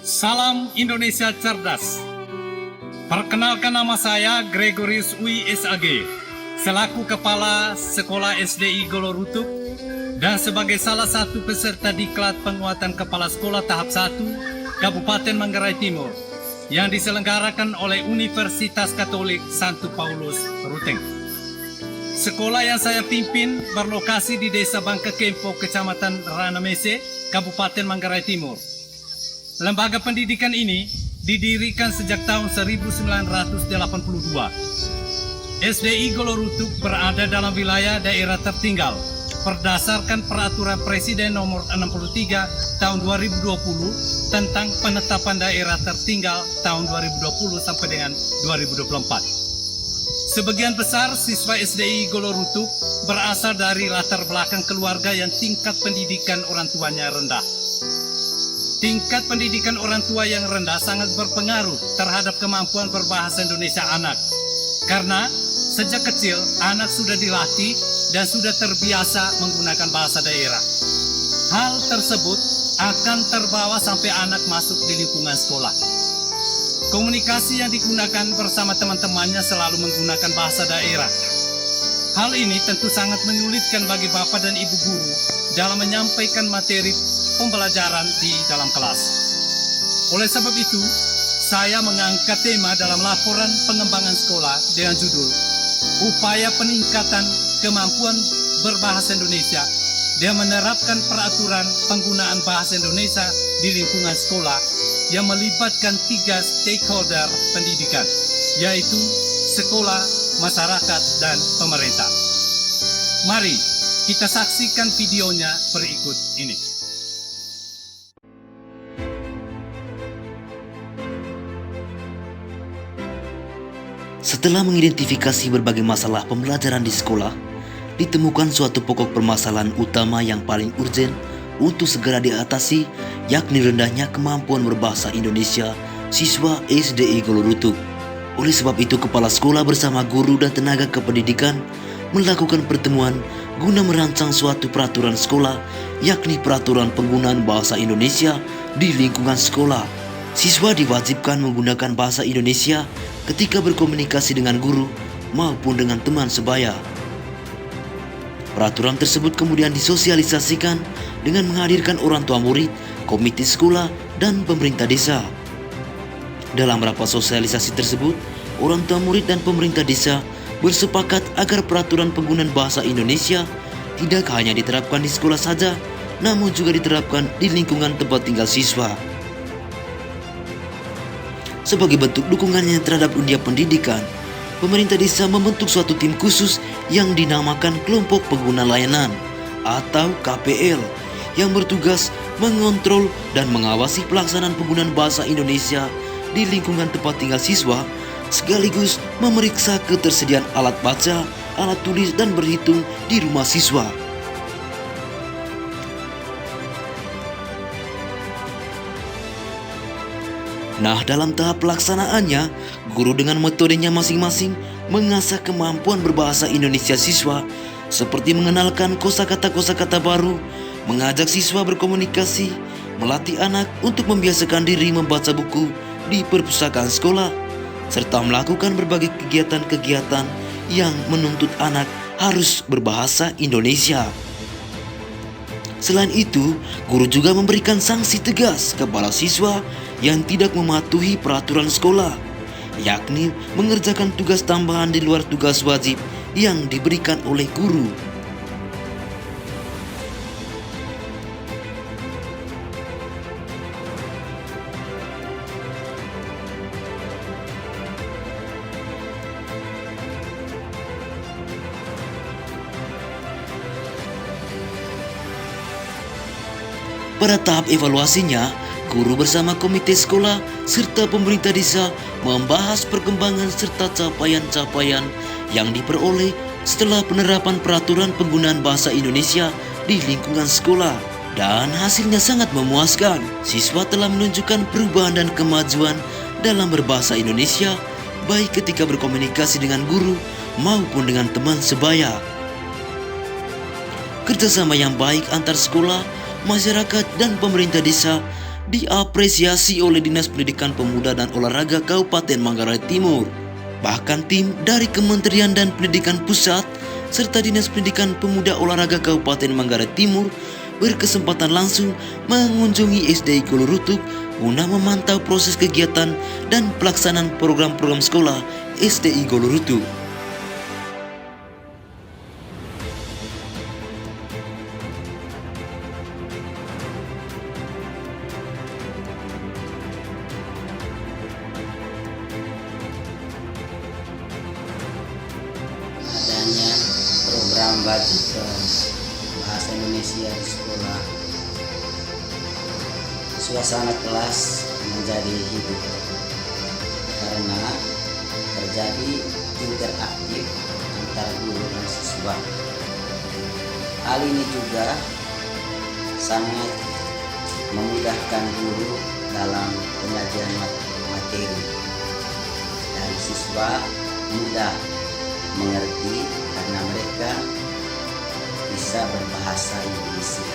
Salam Indonesia Cerdas. Perkenalkan, nama saya Gregorius Ui SAG, selaku Kepala Sekolah SDI Golorutuk dan sebagai salah satu peserta diklat penguatan Kepala Sekolah tahap 1 Kabupaten Manggarai Timur yang diselenggarakan oleh Universitas Katolik Santo Paulus Ruteng. Sekolah yang saya pimpin berlokasi di Desa Bangka Kempo, Kecamatan Ranamese, Kabupaten Manggarai Timur. Lembaga pendidikan ini didirikan sejak tahun 1982. SDI Golorutuk berada dalam wilayah daerah tertinggal berdasarkan Peraturan Presiden Nomor 63 Tahun 2020 tentang penetapan daerah tertinggal tahun 2020 sampai dengan 2024. Sebagian besar siswa SDI Golorutuk berasal dari latar belakang keluarga yang tingkat pendidikan orang tuanya rendah. Tingkat pendidikan orang tua yang rendah sangat berpengaruh terhadap kemampuan berbahasa Indonesia anak. Karena sejak kecil anak sudah dilatih dan sudah terbiasa menggunakan bahasa daerah. Hal tersebut akan terbawa sampai anak masuk di lingkungan sekolah. Komunikasi yang digunakan bersama teman-temannya selalu menggunakan bahasa daerah. Hal ini tentu sangat menyulitkan bagi bapak dan ibu guru dalam menyampaikan materi pembelajaran di dalam kelas. Oleh sebab itu, saya mengangkat tema dalam laporan pengembangan sekolah dengan judul Upaya Peningkatan Kemampuan Berbahasa Indonesia dan menerapkan peraturan penggunaan bahasa Indonesia di lingkungan sekolah yang melibatkan 3 stakeholder pendidikan, yaitu sekolah, masyarakat, dan pemerintah. Mari kita saksikan videonya berikut ini. Setelah mengidentifikasi berbagai masalah pembelajaran di sekolah, ditemukan suatu pokok permasalahan utama yang paling urgen untuk segera diatasi, yakni rendahnya kemampuan berbahasa Indonesia siswa SDI Golorutuk. Oleh sebab itu, kepala sekolah bersama guru dan tenaga kependidikan melakukan pertemuan guna merancang suatu peraturan sekolah, yakni peraturan penggunaan bahasa Indonesia di lingkungan sekolah. Siswa diwajibkan menggunakan bahasa Indonesia ketika berkomunikasi dengan guru maupun dengan teman sebaya. Peraturan tersebut kemudian disosialisasikan dengan menghadirkan orang tua murid, komite sekolah, dan pemerintah desa. Dalam rapat sosialisasi tersebut, orang tua murid dan pemerintah desa bersepakat agar peraturan penggunaan bahasa Indonesia tidak hanya diterapkan di sekolah saja, namun juga diterapkan di lingkungan tempat tinggal siswa. Sebagai bentuk dukungannya terhadap dunia pendidikan, pemerintah desa membentuk suatu tim khusus yang dinamakan Kelompok Pengguna Layanan atau KPL yang bertugas mengontrol dan mengawasi pelaksanaan penggunaan bahasa Indonesia di lingkungan tempat tinggal siswa, sekaligus memeriksa ketersediaan alat baca, alat tulis, dan berhitung di rumah siswa. Nah, dalam tahap pelaksanaannya, guru dengan metodenya masing-masing mengasah kemampuan berbahasa Indonesia siswa, seperti mengenalkan kosakata-kosakata baru, mengajak siswa berkomunikasi, melatih anak untuk membiasakan diri membaca buku di perpustakaan sekolah, serta melakukan berbagai kegiatan-kegiatan yang menuntut anak harus berbahasa Indonesia. Selain itu, guru juga memberikan sanksi tegas kepada siswa yang tidak mematuhi peraturan sekolah, yakni mengerjakan tugas tambahan di luar tugas wajib yang diberikan oleh guru. Pada tahap evaluasinya, guru bersama komite sekolah serta pemerintah desa membahas perkembangan serta capaian-capaian yang diperoleh setelah penerapan peraturan penggunaan bahasa Indonesia di lingkungan sekolah. Dan hasilnya sangat memuaskan. Siswa telah menunjukkan perubahan dan kemajuan dalam berbahasa Indonesia, baik ketika berkomunikasi dengan guru maupun dengan teman sebaya. Kerjasama yang baik antar sekolah, masyarakat, dan pemerintah desa diapresiasi oleh Dinas Pendidikan Pemuda dan Olahraga Kabupaten Manggarai Timur. Bahkan tim dari Kementerian dan Pendidikan Pusat serta Dinas Pendidikan Pemuda Olahraga Kabupaten Manggarai Timur berkesempatan langsung mengunjungi SDI Golorutuk guna memantau proses kegiatan dan pelaksanaan program-program sekolah SDI Golorutuk. Adanya program belajar bahasa Indonesia di sekolah, suasana kelas menjadi hidup karena terjadi interaktif antara guru dan siswa. Hal ini juga sangat memudahkan guru dalam pengajaran materi dan siswa mudah mengerti karena mereka bisa berbahasa Indonesia.